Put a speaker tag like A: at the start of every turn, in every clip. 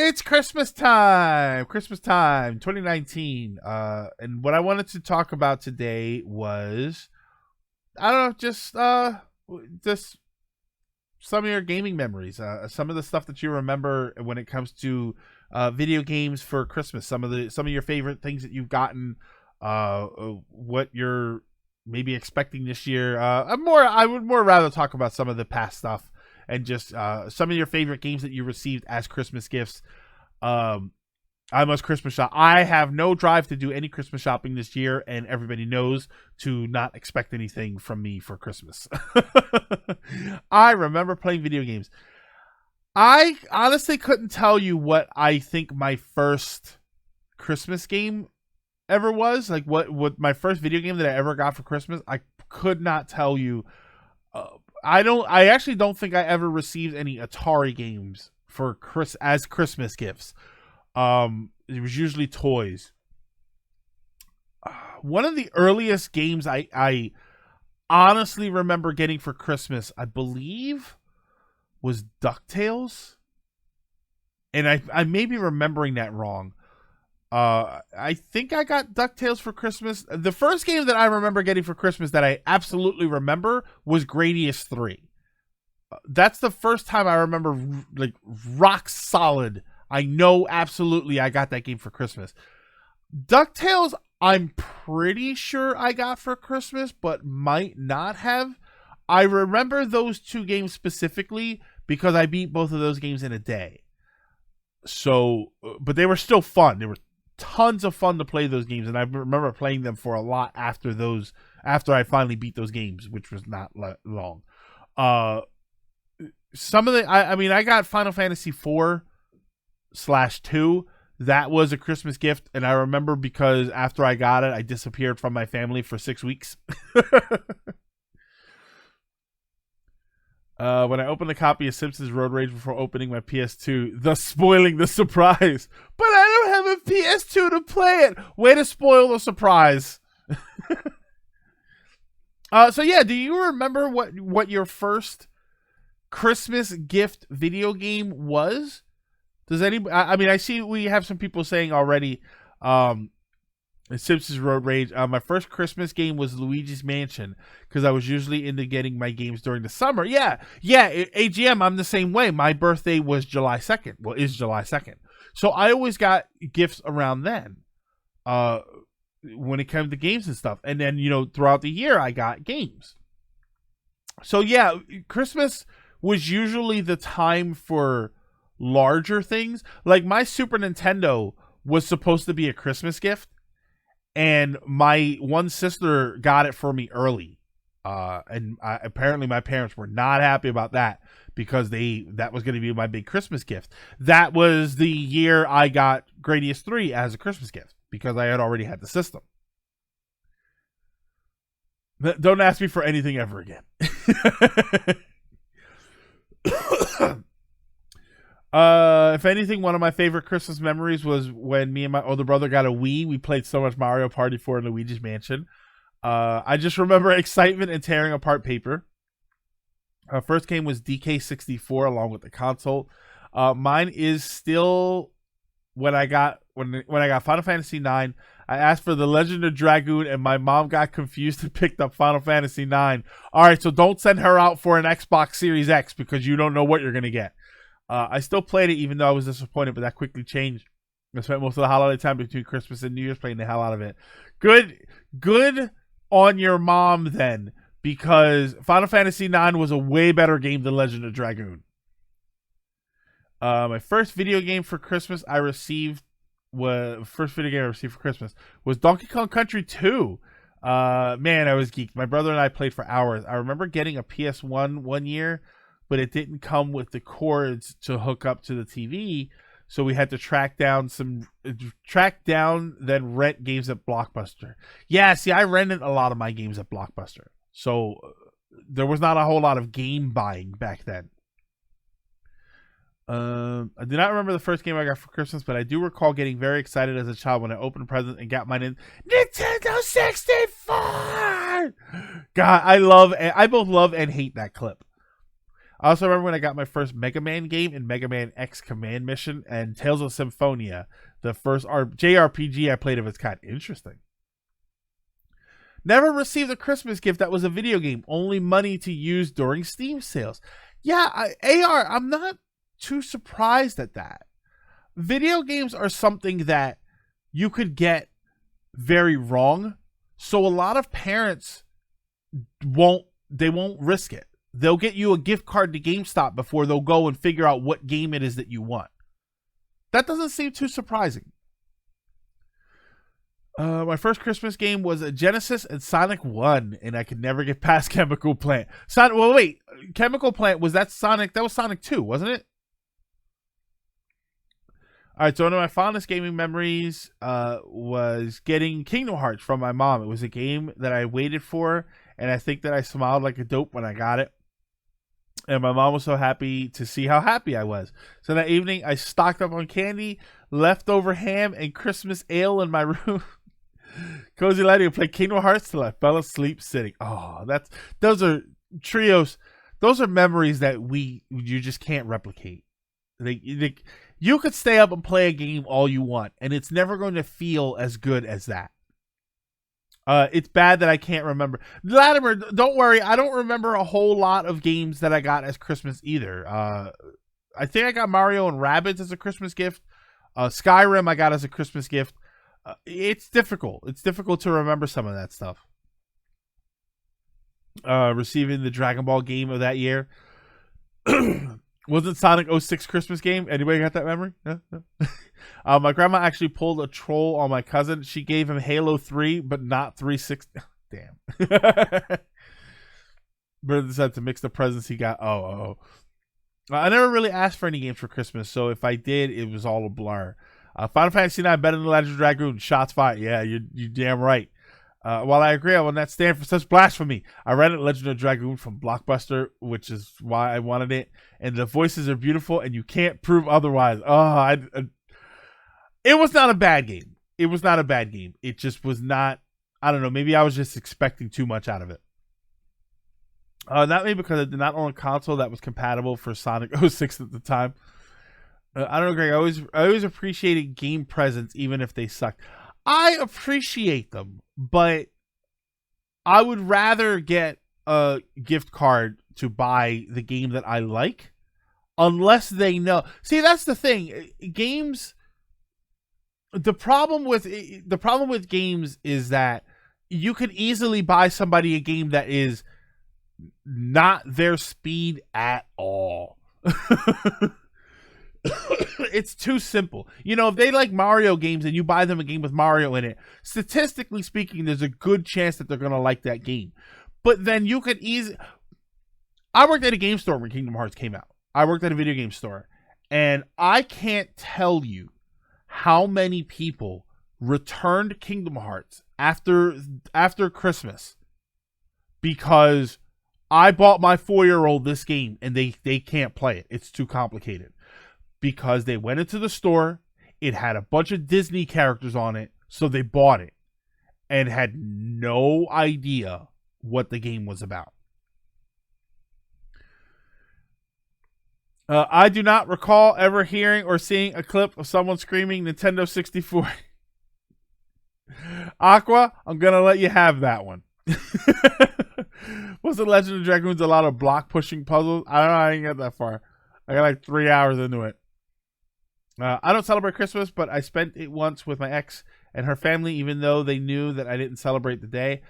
A: It's Christmas time. Christmas time, 2019. And what I wanted to talk about today was, I don't know, just some of your gaming memories. Some of the stuff that you remember when it comes to video games for Christmas. Some of your favorite things that you've gotten. What you're maybe expecting this year. I would more rather talk about some of the past stuff and just some of your favorite games that you received as Christmas gifts. I must Christmas shop. I have no drive to do any Christmas shopping this year, and everybody knows to not expect anything from me for Christmas. I remember playing video games. I honestly couldn't tell you what I think my first Christmas game ever was. Like what my first video game that I ever got for Christmas. I could not tell you. I actually don't think I ever received any Atari games for as Christmas gifts. It was usually toys. One of the earliest games I honestly remember getting for Christmas, I believe, was DuckTales. And I may be remembering that wrong. I think I got DuckTales for Christmas. The first game that I remember getting for Christmas that I absolutely remember was Gradius 3. That's the first time I remember, like, rock solid. I know absolutely I got that game for Christmas. DuckTales, I'm pretty sure I got for Christmas, but might not have. I remember those two games specifically because I beat both of those games in a day. So, but they were still fun. They were tons of fun to play those games, and I remember playing them for a lot after I finally beat those games, which was not long. Some of the I got Final Fantasy 4/2. That was a Christmas gift, and I remember because after I got it, I disappeared from my family for 6 weeks. When I opened a copy of Simpsons Road Rage before opening my PS2, thus spoiling the surprise. But I don't have a PS2 to play it. Way to spoil the surprise. So yeah, do you remember what your first Christmas gift video game was? Does anybody? I see we have some people saying already. Simpsons Road Rage. My first Christmas game was Luigi's Mansion because I was usually into getting my games during the summer. Yeah. AGM, I'm the same way. My birthday was July 2nd. Well, is July 2nd. So I always got gifts around then when it came to games and stuff. And then, throughout the year, I got games. So yeah, Christmas was usually the time for larger things. Like my Super Nintendo was supposed to be a Christmas gift. And my one sister got it for me early. Apparently my parents were not happy about that because that was going to be my big Christmas gift. That was the year I got Gradius 3 as a Christmas gift because I had already had the system. Don't ask me for anything ever again. If anything, one of my favorite Christmas memories was when me and my older brother got a Wii. We played so much Mario Party 4 in Luigi's Mansion. I just remember excitement and tearing apart paper. Our first game was DK64 along with the console. Mine is still when I got Final Fantasy 9. I asked for the Legend of Dragoon, and my mom got confused and picked up Final Fantasy 9. All right, so don't send her out for an Xbox Series X because you don't know what you're gonna get. I still played it even though I was disappointed, but that quickly changed. I spent most of the holiday time between Christmas and New Year's playing the hell out of it. Good on your mom then, because Final Fantasy IX was a way better game than Legend of Dragoon. My first video game for Christmas for Christmas was Donkey Kong Country 2. Man, I was geeked. My brother and I played for hours. I remember getting a PS1 one year, but it didn't come with the cords to hook up to the TV, so we had to track down, then rent games at Blockbuster. Yeah, see, I rented a lot of my games at Blockbuster, so there was not a whole lot of game buying back then. I do not remember the first game I got for Christmas, but I do recall getting very excited as a child when I opened a present and got mine in Nintendo 64. God, I both love and hate that clip. I also remember when I got my first Mega Man game in Mega Man X Command Mission and Tales of Symphonia, the first JRPG I played of its kind. Interesting. Never received a Christmas gift that was a video game, only money to use during Steam sales. Yeah, I'm not too surprised at that. Video games are something that you could get very wrong, so a lot of parents won't risk it. They'll get you a gift card to GameStop before they'll go and figure out what game it is that you want. That doesn't seem too surprising. My first Christmas game was a Genesis and Sonic 1, and I could never get past Chemical Plant. Chemical Plant, was that Sonic? That was Sonic 2, wasn't it? All right, so one of my fondest gaming memories was getting Kingdom Hearts from my mom. It was a game that I waited for, and I think that I smiled like a dope when I got it. And my mom was so happy to see how happy I was. So that evening, I stocked up on candy, leftover ham, and Christmas ale in my room. Cozy lighting and play Kingdom Hearts till I fell asleep sitting. Oh, those are trios. Those are memories that you just can't replicate. You could stay up and play a game all you want, and it's never going to feel as good as that. It's bad that I can't remember. Latimer, don't worry. I don't remember a whole lot of games that I got as Christmas either. I think I got Mario and Rabbids as a Christmas gift. Skyrim I got as a Christmas gift. It's difficult. It's difficult to remember some of that stuff. Receiving the Dragon Ball game of that year. Wasn't Sonic 06 Christmas game? Anybody got that memory? No? My grandma actually pulled a troll on my cousin. She gave him Halo 3, but not 360. Damn. Brother decided to mix the presents he got. I never really asked for any games for Christmas, so if I did, it was all a blur. Final Fantasy IX better than Legend of Dragoon. Shots fired. Yeah, you're damn right. While I agree, I will not stand for such blasphemy. I rented Legend of Dragoon from Blockbuster, which is why I wanted it. And the voices are beautiful, and you can't prove otherwise. It was not a bad game. It was not a bad game. It just was not. I don't know. Maybe I was just expecting too much out of it. Not maybe because I did not own a console that was compatible for Sonic 06 at the time. I don't know, Greg. I always appreciated game presents, even if they sucked. I appreciate them, but I would rather get a gift card to buy the game that I like, unless they know. See, that's the thing. Games. The problem with games is that you could easily buy somebody a game that is not their speed at all. It's too simple. You know, if they like Mario games and you buy them a game with Mario in it, statistically speaking, there's a good chance that they're going to like that game. But then you could easily... I worked at a game store when Kingdom Hearts came out. I worked at a video game store. And I can't tell you how many people returned Kingdom Hearts after Christmas because I bought my 4-year-old this game and they can't play it. It's too complicated. Because they went into the store, it had a bunch of Disney characters on it, so they bought it and had no idea what the game was about. I do not recall ever hearing or seeing a clip of someone screaming Nintendo 64. Aqua, I'm going to let you have that one. Was the Legend of Dragoons a lot of block pushing puzzles? I don't know. I didn't get that far. I got like 3 hours into it. I don't celebrate Christmas, but I spent it once with my ex and her family, even though they knew that I didn't celebrate the day.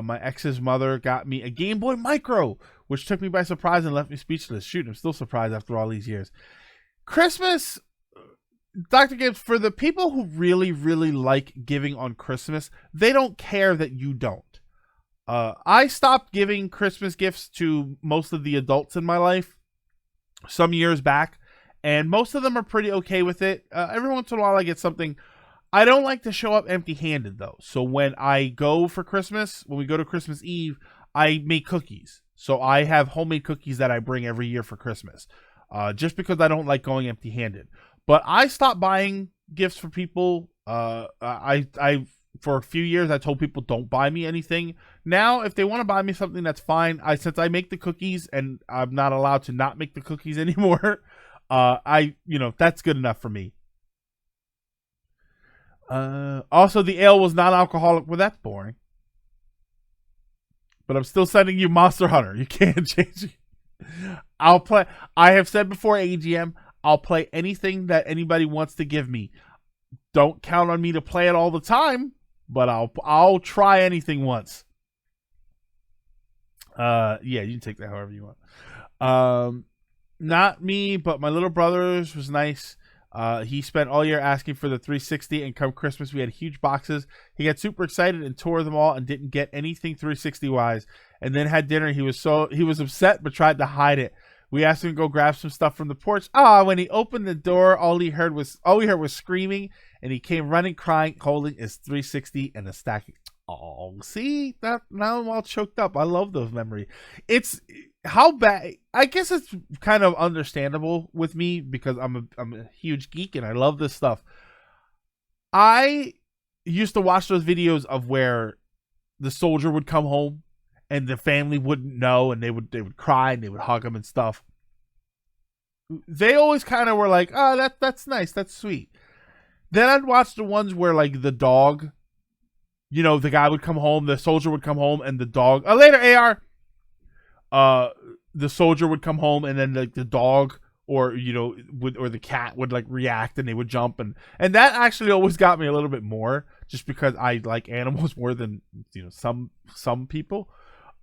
A: My ex's mother got me a Game Boy Micro, which took me by surprise and left me speechless. Shoot, I'm still surprised after all these years. Christmas, Dr. Gibbs, for the people who really, really like giving on Christmas, they don't care that you don't. I stopped giving Christmas gifts to most of the adults in my life some years back, and most of them are pretty okay with it. Every once in a while I get something. I don't like to show up empty-handed, though. So when I go for Christmas, when we go to Christmas Eve, I make cookies. So I have homemade cookies that I bring every year for Christmas, just because I don't like going empty-handed. But I stopped buying gifts for people. I for a few years I told people don't buy me anything. Now, if they want to buy me something, that's fine. Since I make the cookies and I'm not allowed to not make the cookies anymore, that's good enough for me. Also, the ale was non-alcoholic. Well, that's boring. But I'm still sending you Monster Hunter. You can't change it. I'll play. I have said before AGM, I'll play anything that anybody wants to give me. Don't count on me to play it all the time, but I'll try anything once. Yeah, you can take that however you want. Not me, but my little brother's was nice. He spent all year asking for the 360, and come Christmas, we had huge boxes. He got super excited and tore them all and didn't get anything 360 wise. And then had dinner. He was upset, but tried to hide it. We asked him to go grab some stuff from the porch. When he opened the door, all we heard was screaming, and he came running, crying, holding his 360 and a stack. Oh, see that? Now I'm all choked up. I love those memories. It's how bad. I guess it's kind of understandable with me because I'm a huge geek and I love this stuff. I used to watch those videos of where the soldier would come home and the family wouldn't know, and they would cry and they would hug him and stuff. They always kind of were like, "Oh, that's nice, that's sweet." Then I'd watch the ones where like the dog, the guy would come home, the soldier would come home, and the dog. Later, AR. The soldier would come home, and then the dog or the cat would like react, and they would jump, and that actually always got me a little bit more, just because I like animals more than some people.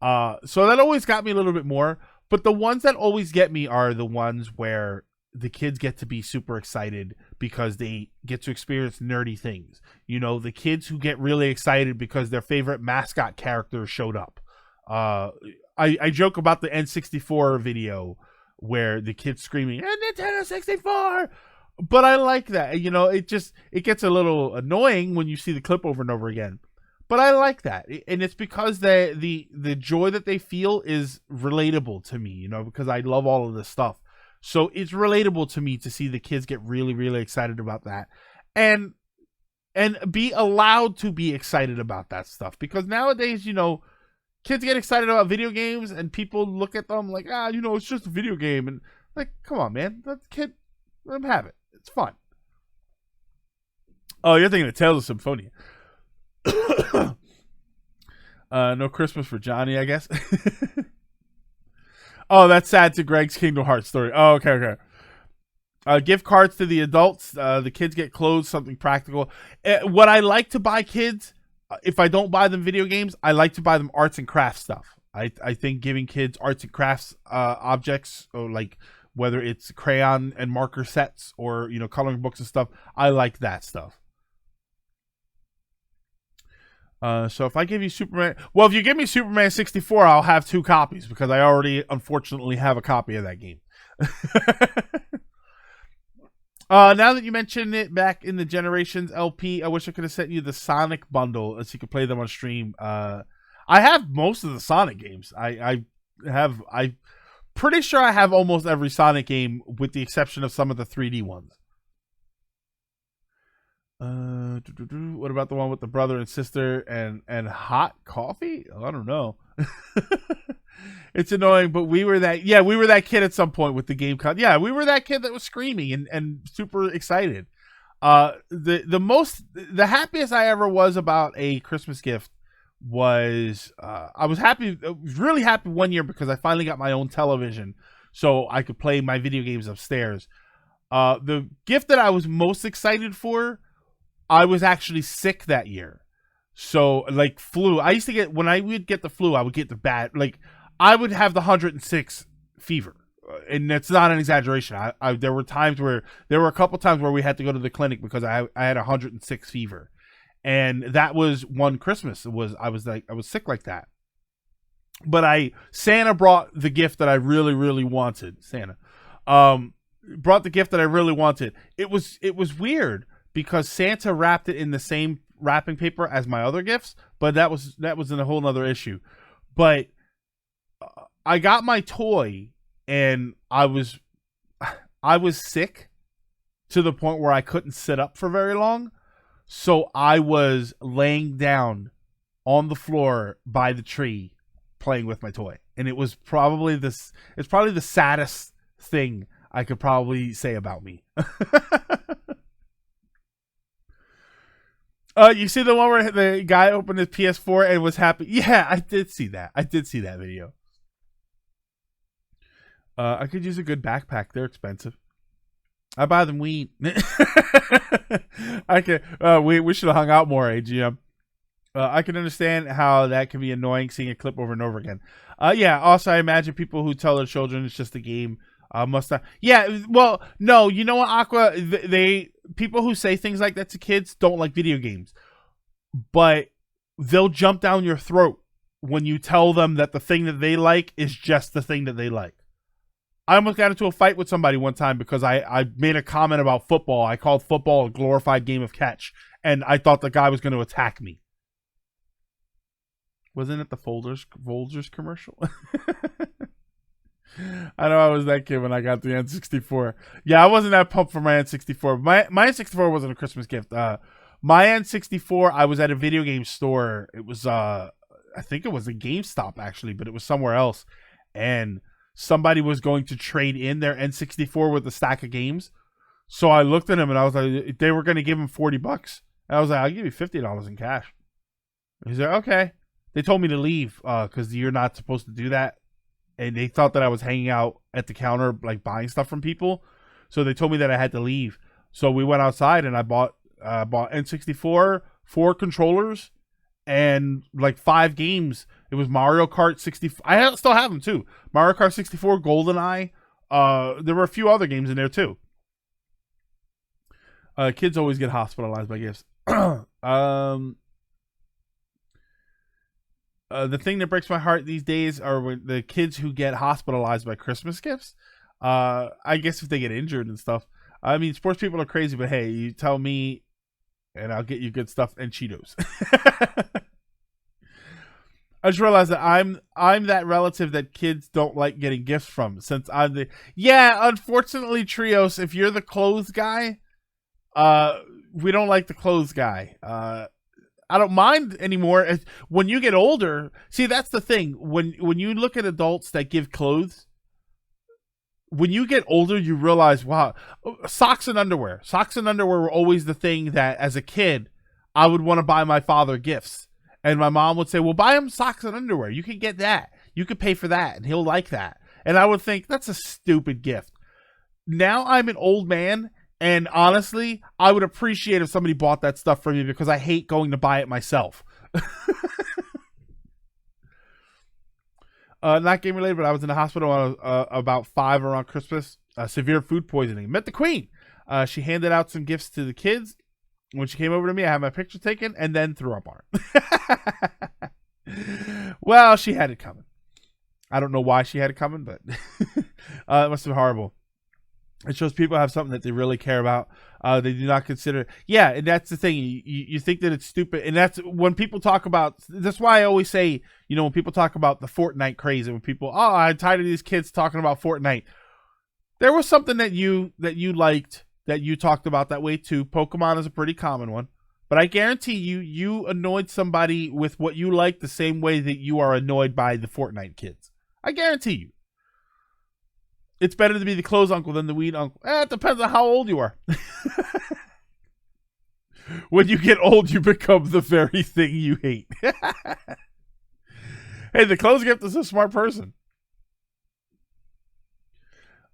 A: So that always got me a little bit more. But the ones that always get me are the ones where the kids get to be super excited because they get to experience nerdy things. The kids who get really excited because their favorite mascot character showed up. I joke about the N64 video where the kids screaming, Nintendo 64! But I like that. It gets a little annoying when you see the clip over and over again. But I like that. And it's because the joy that they feel is relatable to me, because I love all of this stuff. So it's relatable to me to see the kids get really, really excited about that. And be allowed to be excited about that stuff. Because nowadays, kids get excited about video games and people look at them like, it's just a video game. And like, come on, man. That kid, let him have it. It's fun. Oh, you're thinking of Tales of Symphonia. No Christmas for Johnny, I guess. Oh, that's sad to Greg's Kingdom Hearts story. Oh, okay. Gift cards to the adults. The kids get clothes, something practical. What I like to buy kids, if I don't buy them video games, I like to buy them arts and crafts stuff. I think giving kids arts and crafts objects, or like whether it's crayon and marker sets or coloring books and stuff, I like that stuff. So if I give you Superman, if you give me Superman 64, I'll have 2 copies because I already unfortunately have a copy of that game. Now that you mentioned it, back in the Generations LP, I wish I could have sent you the Sonic bundle so you could play them on stream. I have most of the Sonic games. I'm pretty sure I have almost every Sonic game with the exception of some of the 3D ones. What about the one with the brother and sister and hot coffee? I don't know. It's annoying, but we were that kid at some point with the game con. Yeah, we were that kid that was screaming and super excited. The happiest I ever was about a Christmas gift was I was really happy one year because I finally got my own television so I could play my video games upstairs. The gift that I was most excited for, I was actually sick that year. So like flu, I used to get, when I would get the flu, I would get the bad, like I would have the 106 fever. And that's not an exaggeration. There were a couple times where we had to go to the clinic because I had 106 fever. And that was one Christmas. I was sick like that. But Santa brought the gift that I really, really wanted. Santa brought the gift that I really wanted. It was weird because Santa wrapped it in the same wrapping paper as my other gifts, but that was in a whole nother issue. But I got my toy and I was sick to the point where I couldn't sit up for very long. So I was laying down on the floor by the tree playing with my toy. And it was probably it's probably the saddest thing I could probably say about me. You see the one where the guy opened his PS4 and was happy? Yeah, I did see that. I did see that video. I could use a good backpack. They're expensive. I buy them weed. I could. We should have hung out more, AGM. I can understand how that can be annoying seeing a clip over and over again. Yeah. Also, I imagine people who tell their children it's just a game must not. Yeah. Well, no. You know what, Aqua? They people who say things like that to kids don't like video games, but they'll jump down your throat when you tell them that the thing that they like is just the thing that they like. I almost got into a fight with somebody one time because I made a comment about football. I called football a glorified game of catch, and I thought the guy was going to attack me. Wasn't it the Folgers commercial? I know I was that kid when I got the N64. Yeah, I wasn't that pumped for my N64. My N64 wasn't a Christmas gift. My N64, I was at a video game store. It was, I think it was a GameStop actually, but it was somewhere else. And somebody was going to trade in their N64 with a stack of games. So I looked at him and I was like, they were going to give him $40. And I was like, I'll give you $50 in cash. He's like, okay. They told me to leave because you're not supposed to do that. And they thought that I was hanging out at the counter, like buying stuff from people. So they told me that I had to leave. So we went outside and I bought N64, 4 controllers, and like 5 games. It was Mario Kart 64. I still have them too. Mario Kart 64, GoldenEye. There were a few other games in there too. Kids always get hospitalized by gifts. The thing that breaks my heart these days are the kids who get hospitalized by Christmas gifts. I guess if they get injured and stuff. I mean, sports people are crazy, but hey, you tell me and I'll get you good stuff and Cheetos. I just realized that I'm that relative that kids don't like getting gifts from, since I'm the unfortunately, Trios, if you're the clothes guy, we don't like the clothes guy. I don't mind anymore. When you get older, see, that's the thing. When you look at adults that give clothes, when you get older, you realize, wow, socks and underwear. Socks and underwear were always the thing that, as a kid, I would want to buy my father gifts. And my mom would say, well, buy him socks and underwear. You can get that. You could pay for that, and he'll like that. And I would think, that's a stupid gift. Now I'm an old man, and honestly, I would appreciate if somebody bought that stuff for me because I hate going to buy it myself. Not game related, but I was in the hospital when I was about 5 around Christmas. Severe food poisoning. Met the queen. She handed out some gifts to the kids. When she came over to me, I had my picture taken and then threw up on her. Well, she had it coming. I don't know why she had it coming, but it must have been horrible. It shows people have something that they really care about. They do not consider. Yeah, and that's the thing. You think that it's stupid. And that's when people talk about. That's why I always say, when people talk about the Fortnite craze, and when people, I'm tired of these kids talking about Fortnite. There was something that you liked that you talked about that way too. Pokemon is a pretty common one. But I guarantee you annoyed somebody with what you like the same way that you are annoyed by the Fortnite kids. I guarantee you. It's better to be the clothes uncle than the weed uncle. It depends on how old you are. When you get old, you become the very thing you hate. Hey, the clothes gift is a smart person.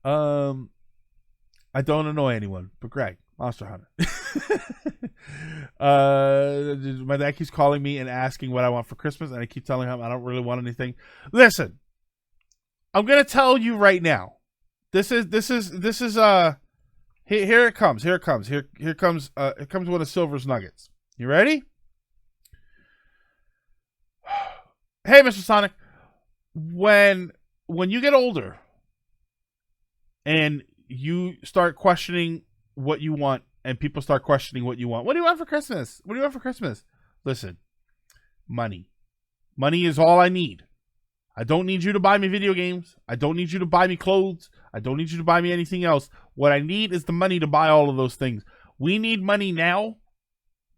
A: I don't annoy anyone, but Greg, Monster Hunter. My dad keeps calling me and asking what I want for Christmas, and I keep telling him I don't really want anything. Listen, I'm gonna tell you right now. This is here it comes. Here comes one of Silver's nuggets. You ready? Hey, Mr. Sonic, when you get older and you start questioning what you want, and people start questioning what you want. What do you want for Christmas? What do you want for Christmas? Listen, money. Money is all I need. I don't need you to buy me video games. I don't need you to buy me clothes. I don't need you to buy me anything else. What I need is the money to buy all of those things. We need money now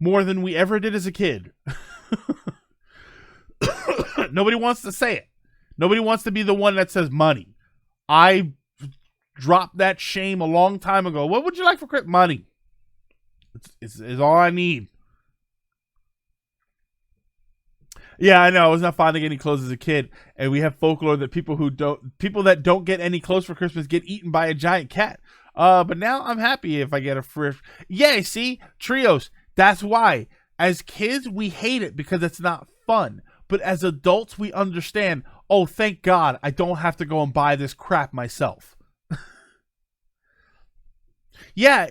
A: more than we ever did as a kid. Nobody wants to say it. Nobody wants to be the one that says money. I dropped that shame a long time ago. What would you like for Christmas? Money. It's all I need. Yeah, I know. I was not finding any clothes as a kid, and we have folklore that people that don't get any clothes for Christmas get eaten by a giant cat. But now I'm happy if I get a free. Yeah, see, trios. That's why. As kids, we hate it because it's not fun. But as adults, we understand. Oh, thank God, I don't have to go and buy this crap myself. Yeah,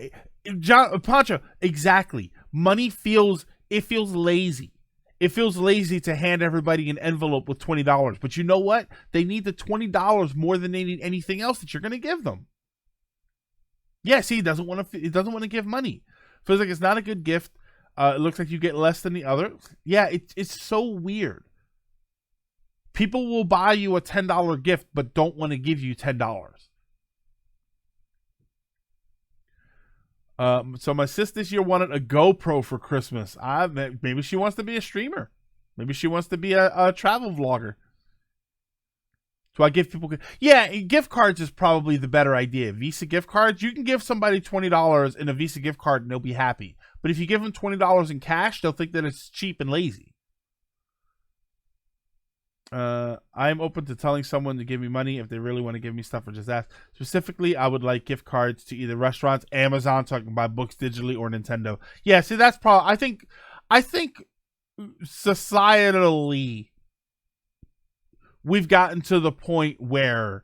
A: John Pancho, exactly. Money feels lazy. It feels lazy to hand everybody an envelope with $20. But you know what? They need the $20 more than they need anything else that you're going to give them. Yeah, see, he doesn't want to give money. Feels like it's not a good gift. It looks like you get less than the other. Yeah, it's so weird. People will buy you a $10 gift but don't want to give you $10. So my sis this year wanted a GoPro for Christmas. Maybe she wants to be a streamer. Maybe she wants to be a travel vlogger. So I give people... Yeah, gift cards is probably the better idea. Visa gift cards, you can give somebody $20 in a Visa gift card and they'll be happy. But if you give them $20 in cash, they'll think that it's cheap and lazy. I'm open to telling someone to give me money if they really want to give me stuff or just ask. Specifically, I would like gift cards to either restaurants, Amazon, so I can buy books digitally, or Nintendo. Yeah, see, that's probably... I think societally, we've gotten to the point where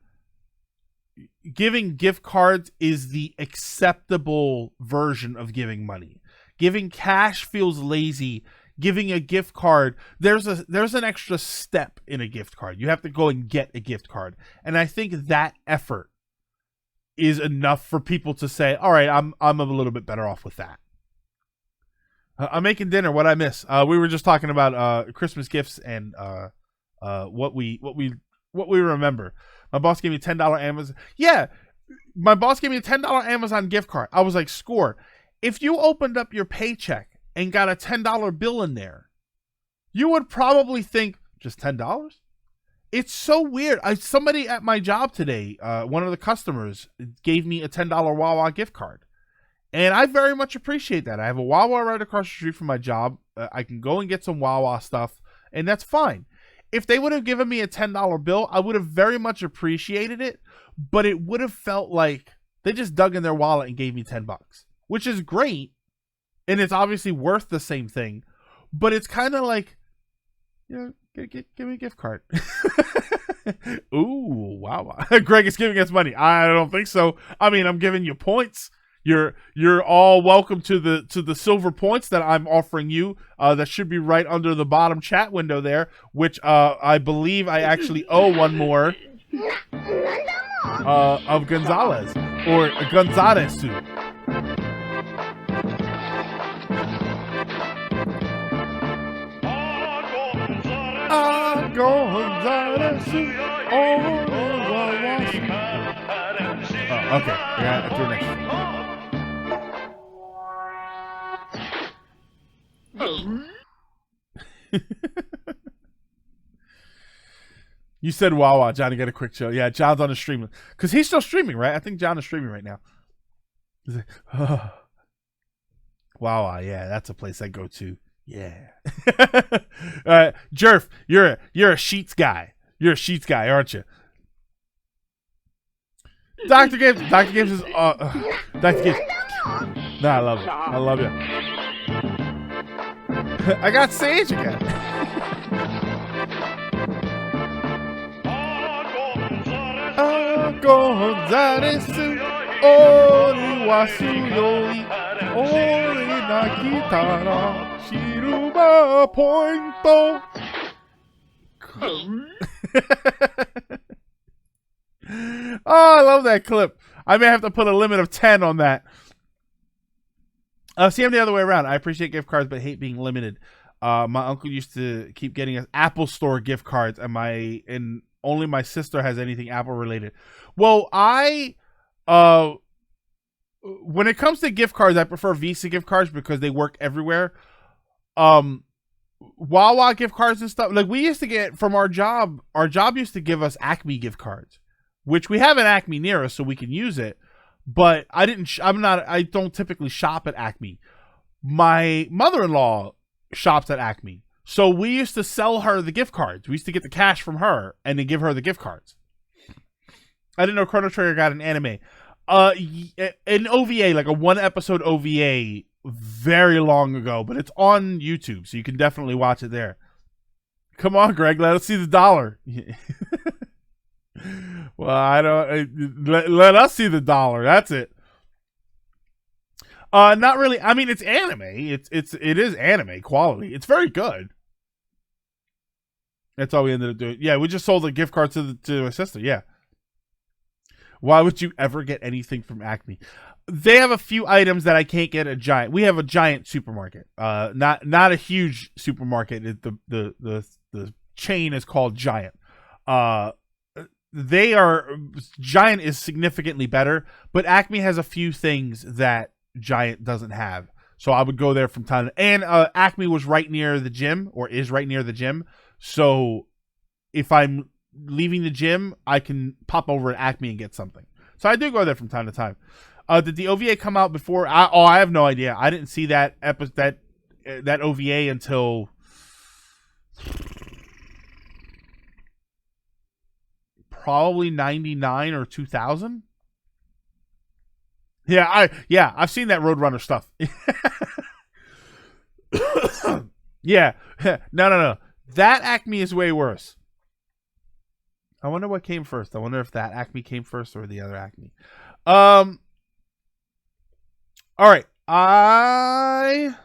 A: giving gift cards is the acceptable version of giving money. Giving cash feels lazy. Giving a gift card, there's an extra step in a gift card. You have to go and get a gift card. And I think that effort is enough for people to say, all right, I'm a little bit better off with that. I'm making dinner. What I miss? We were just talking about Christmas gifts and what we remember. My boss gave me $10 Amazon. Yeah, my boss gave me a $10 Amazon gift card. I was like, score. If you opened up your paycheck and got a $10 bill in there, you would probably think, just $10? It's so weird. Somebody at my job today, one of the customers, gave me a $10 Wawa gift card. And I very much appreciate that. I have a Wawa right across the street from my job. I can go and get some Wawa stuff, and that's fine. If they would have given me a $10 bill, I would have very much appreciated it, but it would have felt like they just dug in their wallet and gave me $10, which is great. And it's obviously worth the same thing, but it's kind of like, you know, give me a gift card. Ooh, wow. Greg is giving us money. I don't think so. I mean, I'm giving you points. You're all welcome to the silver points that I'm offering you. That should be right under the bottom chat window there, which I believe I actually owe one more of Gonzalez or Gonzalez. Okay, yeah, do next. You said Wawa, Johnny got a quick show. Yeah, John's on the stream because he's still streaming, right? I think John is streaming right now. He's like, oh. Wawa, yeah, that's a place I go to. Yeah. Jerf, you're a Sheets guy. You're a Sheets guy, aren't you? Dr. Gibbs is Dr. Gibbs. No, I love it. I love you. I got Sage again. Gonzalez, ori wa suyoi, ori na kitara, shiruba pointo. Oh, I love that clip. I may have to put a limit of 10 on that. See, I'm the other way around. I appreciate gift cards, but hate being limited. My uncle used to keep getting us Apple Store gift cards, and only my sister has anything Apple related. Well, when it comes to gift cards, I prefer Visa gift cards because they work everywhere. Wawa gift cards and stuff. Like we used to get from our job. Our job used to give us Acme gift cards, which we have an Acme near us, so we can use it. But I didn't. I don't typically shop at Acme. My mother-in-law shops at Acme, so we used to sell her the gift cards. We used to get the cash from her and then give her the gift cards. I didn't know Chrono Trigger got an anime. An OVA, like a 1-episode OVA, very long ago, but it's on YouTube, so you can definitely watch it there. Come on, Greg, let us see the dollar. Well, I don't. Let us see the dollar. That's it. Not really. I mean, it's anime. It is anime quality. It's very good. That's all we ended up doing. Yeah, we just sold a gift card to my sister. Yeah. Why would you ever get anything from Acme? They have a few items that I can't get at Giant. We have a Giant supermarket. Not a huge supermarket. The chain is called Giant. Giant is significantly better, but Acme has a few things that Giant doesn't have. So I would go there from time to, and Acme was right near the gym, or is right near the gym. So if I'm leaving the gym, I can pop over at Acme and get something. So I do go there from time to time. Did the OVA come out before? I have no idea. I didn't see that OVA until probably 99 or 2000. Yeah, I've seen that Roadrunner stuff. Yeah. No. That Acme is way worse. I wonder what came first. I wonder if that Acme came first or the other Acme. All right. I'm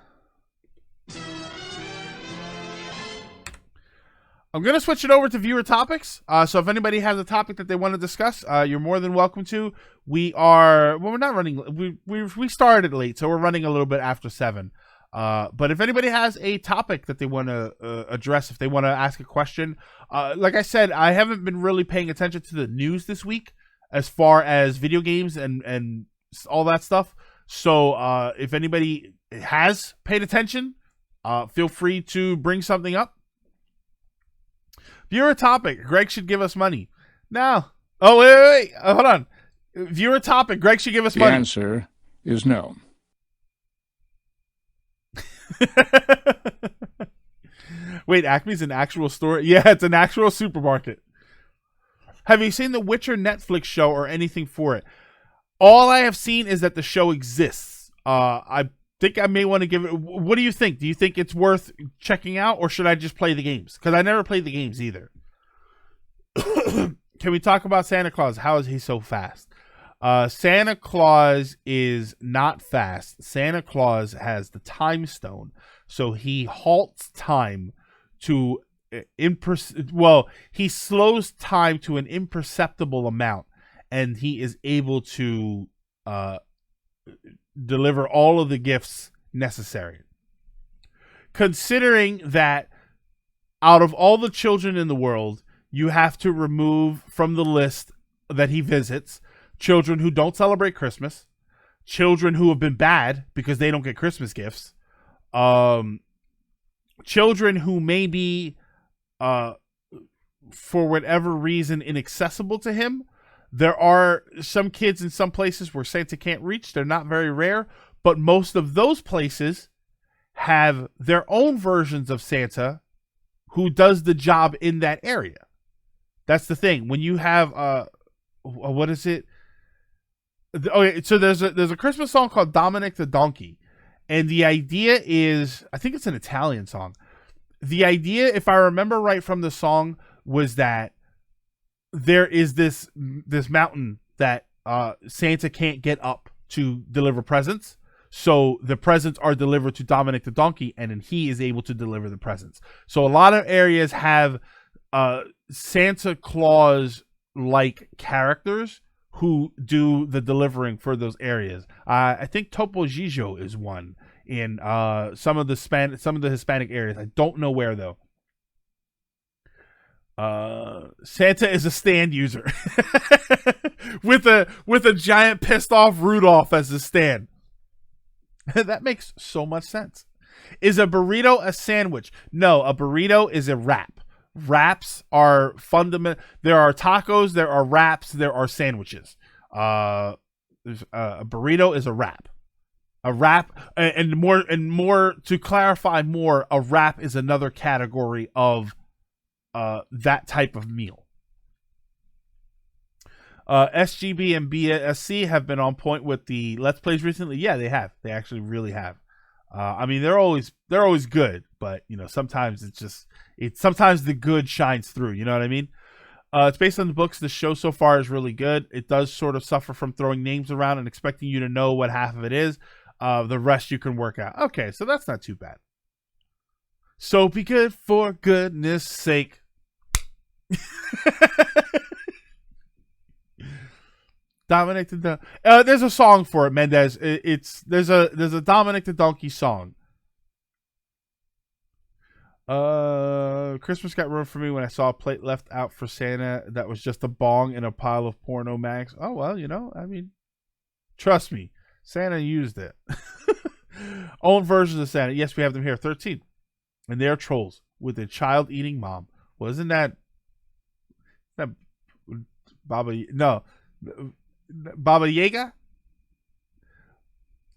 A: going to switch it over to viewer topics. So if anybody has a topic that they want to discuss, you're more than welcome to. We're not running. We started late, so we're running a little bit after 7. But if anybody has a topic that they want to address, if they want to ask a question, like I said, I haven't been really paying attention to the news this week as far as video games and all that stuff. So if anybody has paid attention, feel free to bring something up. Viewer topic: Greg should give us money. No. Oh, wait. Hold on. Viewer topic: Greg should give us money.
B: The answer is no.
A: Wait, Acme's an actual store? Yeah, it's an actual supermarket. Have you seen the Witcher Netflix show or anything for it? All I have seen is that the show exists. I think I may want to give it. What do you think? Do you think it's worth checking out, or should I just play the games? Because I never played the games either. Can we talk about Santa Claus? How is he so fast? Santa Claus is not fast. Santa Claus has the time stone, so he halts time to he slows time to an imperceptible amount, and he is able to deliver all of the gifts necessary. Considering that out of all the children in the world, you have to remove from the list that he visits children who don't celebrate Christmas, children who have been bad because they don't get Christmas gifts, children who may be, for whatever reason, inaccessible to him. There are some kids in some places where Santa can't reach. They're not very rare, but most of those places have their own versions of Santa who does the job in that area. That's the thing. When you have, what is it? Okay, so there's a Christmas song called Dominic the Donkey, and the idea is, I think it's an Italian song. The idea, if I remember right from the song, was that there is this mountain that Santa can't get up to deliver presents, so the presents are delivered to Dominic the Donkey, and then he is able to deliver the presents. So a lot of areas have Santa Claus-like characters who do the delivering for those areas. I think Topo Gigio is one in some of the Hispanic areas. I don't know where though. Santa is a stand user with a giant pissed off Rudolph as his stand. That makes so much sense. Is a burrito a sandwich? No, a burrito is a wrap. Wraps are fundamental. There are tacos, there are wraps, there are sandwiches. A burrito is a wrap. A wrap, and more to clarify more, a wrap is another category of that type of meal. SGB and BSC have been on point with the Let's Plays recently. Yeah, they have. They actually really have. I mean, they're always good, but sometimes sometimes the good shines through. You know what I mean? It's based on the books. The show so far is really good. It does sort of suffer from throwing names around and expecting you to know what half of it is. The rest you can work out. Okay, so that's not too bad. So be good for goodness sake. Dominic the there's a song for it, Mendez. There's a Dominic the Donkey song. Christmas got ruined for me when I saw a plate left out for Santa that was just a bong and a pile of porno mags. Oh well, I mean, trust me, Santa used it. Own versions of Santa. Yes, we have them here. 13, and they're trolls with a child-eating mom. Well, isn't that Baba? No. Baba Yaga?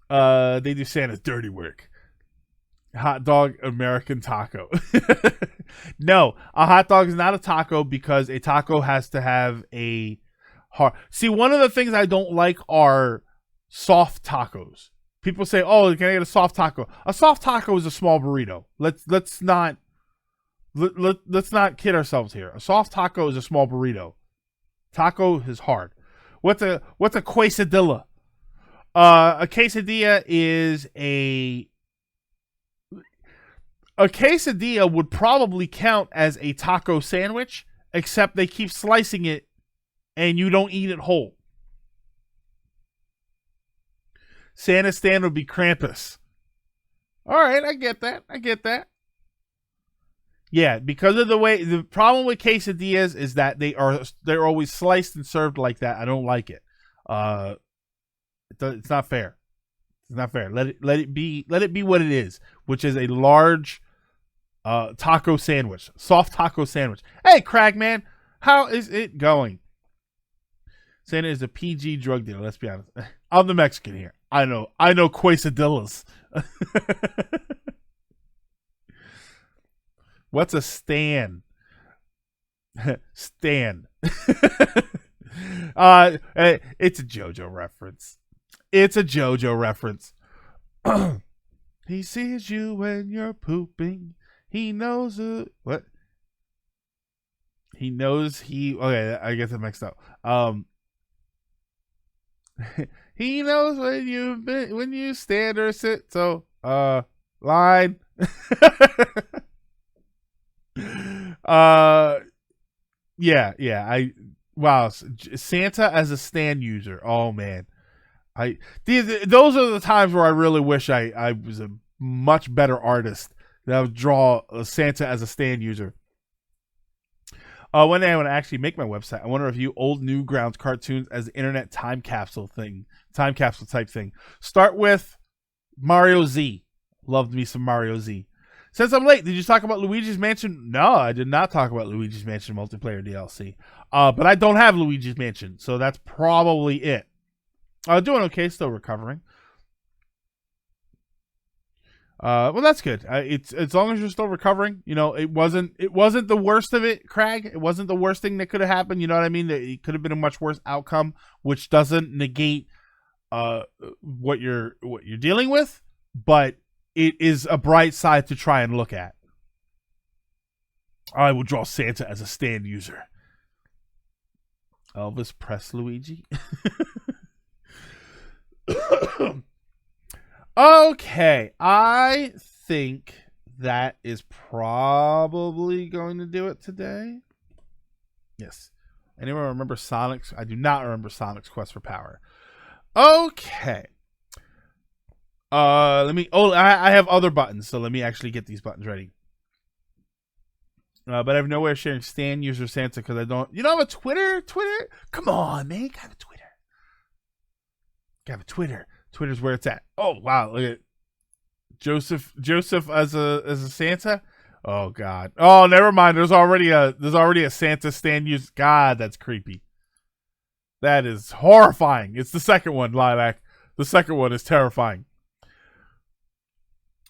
A: They do Santa's dirty work. Hot dog, American taco. No, a hot dog is not a taco because a taco has to have a hard. See, one of the things I don't like are soft tacos. People say, "Oh, can I get a soft taco?" A soft taco is a small burrito. Let's not kid ourselves here. A soft taco is a small burrito. Taco is hard. What's a quesadilla? A quesadilla is a quesadilla would probably count as a taco sandwich, except they keep slicing it and you don't eat it whole. Santa's stand would be Krampus. All right, I get that. Yeah, because of the problem with quesadillas is that they're always sliced and served like that. I don't like it. It's not fair. It's not fair. Let it be what it is, which is a large taco sandwich, soft taco sandwich. Hey, Cragman, how is it going? Santa is a PG drug dealer. Let's be honest. I'm the Mexican here. I know quesadillas. What's a stan? Stan. It's a JoJo reference. He sees you when you're pooping. He knows what? He knows okay, I guess I mixed up. He knows when you stand or sit. So, line. Wow, Santa as a stand user. Oh man, those are the times where I really wish I was a much better artist that would draw Santa as a stand user. One day I want to actually make my website. I want to review old Newgrounds cartoons as the internet time capsule type thing. Start with Mario Z. Loved me some Mario Z. Since I'm late, did you talk about Luigi's Mansion? No, I did not talk about Luigi's Mansion multiplayer DLC. But I don't have Luigi's Mansion, so that's probably it. Doing okay, still recovering. Well, that's good. It's as long as you're still recovering. It wasn't the worst of it, Crag. It wasn't the worst thing that could have happened. You know what I mean? It could have been a much worse outcome, which doesn't negate what you're dealing with, but it is a bright side to try and look at. I will draw Santa as a stand user. Elvis Presley. Okay, I think that is probably going to do it today. Yes. Anyone remember Sonic's? I do not remember Sonic's Quest for Power. Okay. I have other buttons, so let me actually get these buttons ready. But I have no way of sharing stand user Santa because I don't. You don't have a Twitter? Come on, man. You have a Twitter. You have a Twitter. Twitter's where it's at. Oh, wow. Look at Joseph as a Santa. Oh God. Oh, never mind. There's already a Santa stand used. God, that's creepy. That is horrifying. It's the second one, Lilac. The second one is terrifying.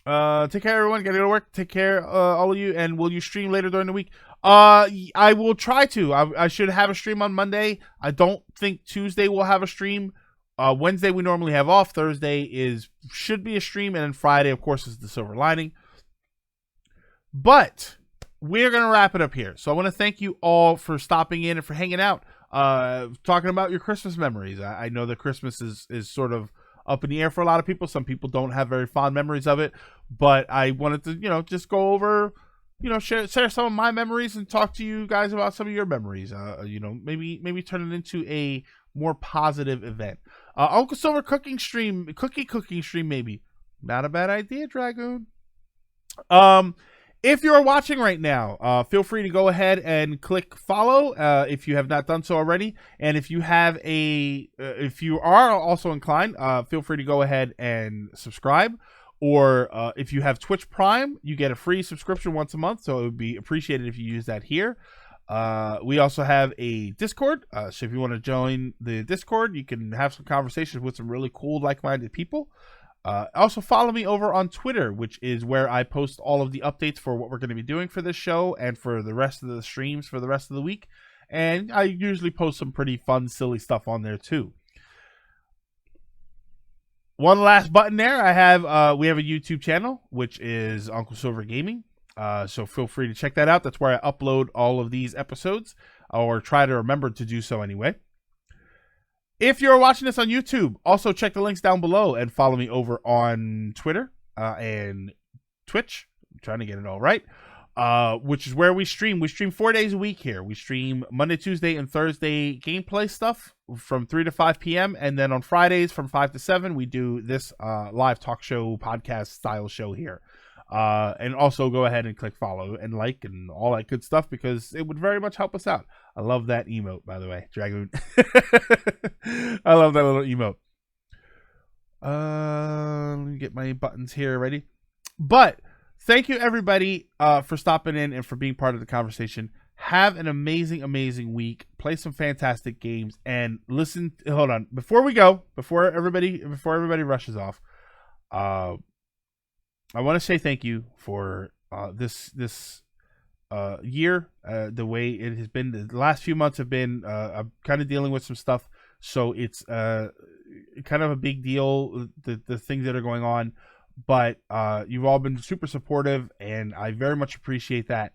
A: Take care, everyone. Gotta go to work. Take care, all of you. And will you stream later during the week? I will try to. I should have a stream on Monday. I don't think Tuesday we'll have a stream. Wednesday we normally have off. Thursday should be a stream, and then Friday, of course, is the Silver Lining. But we're gonna wrap it up here. So I want to thank you all for stopping in and for hanging out, talking about your Christmas memories. I know that Christmas is sort of up in the air for a lot of people. Some people don't have very fond memories of it, but I wanted to, just go over, share some of my memories and talk to you guys about some of your memories. Maybe turn it into a more positive event. Uncle Silver cooking stream, cooking stream, maybe. Not a bad idea, Dragoon. If you're watching right now, feel free to go ahead and click follow if you have not done so already. And if you if you are also inclined, feel free to go ahead and subscribe. Or if you have Twitch Prime, you get a free subscription once a month. So it would be appreciated if you use that here. We also have a Discord. So if you want to join the Discord, you can have some conversations with some really cool, like-minded people. Also follow me over on Twitter, which is where I post all of the updates for what we're going to be doing for this show and for the rest of the streams for the rest of the week. And I usually post some pretty fun, silly stuff on there too. One last button there. We have a YouTube channel, which is Uncle Silver Gaming. So feel free to check that out. That's where I upload all of these episodes, or try to remember to do so anyway. If you're watching this on YouTube, also check the links down below and follow me over on Twitter and Twitch. I'm trying to get it all right. Which is where we stream. We stream 4 days a week here. We stream Monday, Tuesday, and Thursday gameplay stuff from 3 to 5 p.m. And then on Fridays from 5 to 7, we do this live talk show, podcast style show here. And also go ahead and click follow and like and all that good stuff, because it would very much help us out. I love that emote, by the way, Dragoon. I love that little emote. Let me get my buttons here ready. But thank you, everybody, for stopping in and for being part of the conversation. Have an amazing, amazing week. Play some fantastic games and listen. Hold on, before we go, before everybody rushes off, I want to say thank you for this year. The way it has been, the last few months have been. I'm kind of dealing with some stuff, so it's kind of a big deal. The things that are going on, but you've all been super supportive, and I very much appreciate that.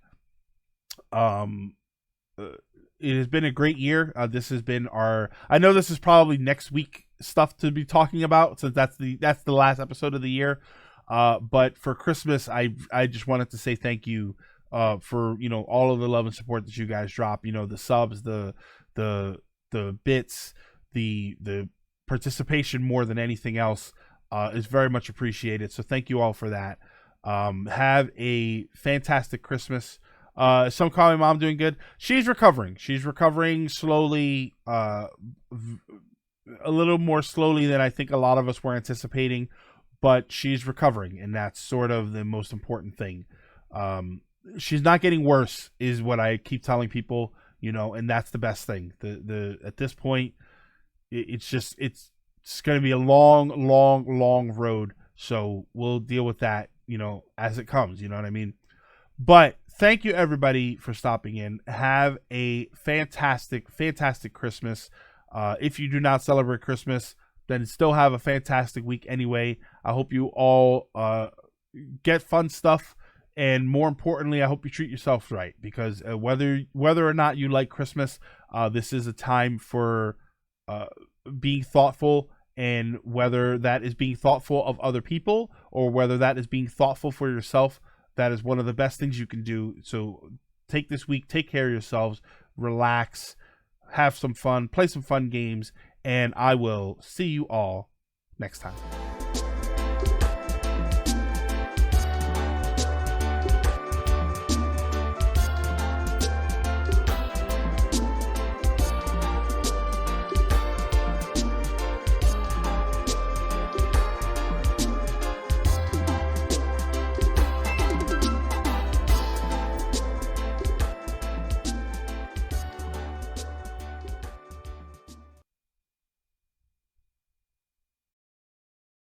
A: It has been a great year. This has been I know this is probably next week stuff to be talking about, since that's the last episode of the year. But for Christmas, I just wanted to say thank you for all of the love and support that you guys drop. The subs, the bits, the participation more than anything else is very much appreciated. So thank you all for that. Have a fantastic Christmas. Some call my mom doing good. She's recovering. She's recovering slowly, a little more slowly than I think a lot of us were anticipating. But she's recovering, and that's sort of the most important thing. She's not getting worse, is what I keep telling people, and that's the best thing. At this point, it's going to be a long, long, long road. So we'll deal with that, as it comes. You know what I mean? But thank you, everybody, for stopping in. Have a fantastic, fantastic Christmas. If you do not celebrate Christmas, then still have a fantastic week anyway. I hope you all get fun stuff, and more importantly, I hope you treat yourself right, because whether or not you like Christmas, this is a time for being thoughtful, and whether that is being thoughtful of other people or whether that is being thoughtful for yourself, that is one of the best things you can do. So take this week, take care of yourselves, relax, have some fun, play some fun games, and I will see you all next time.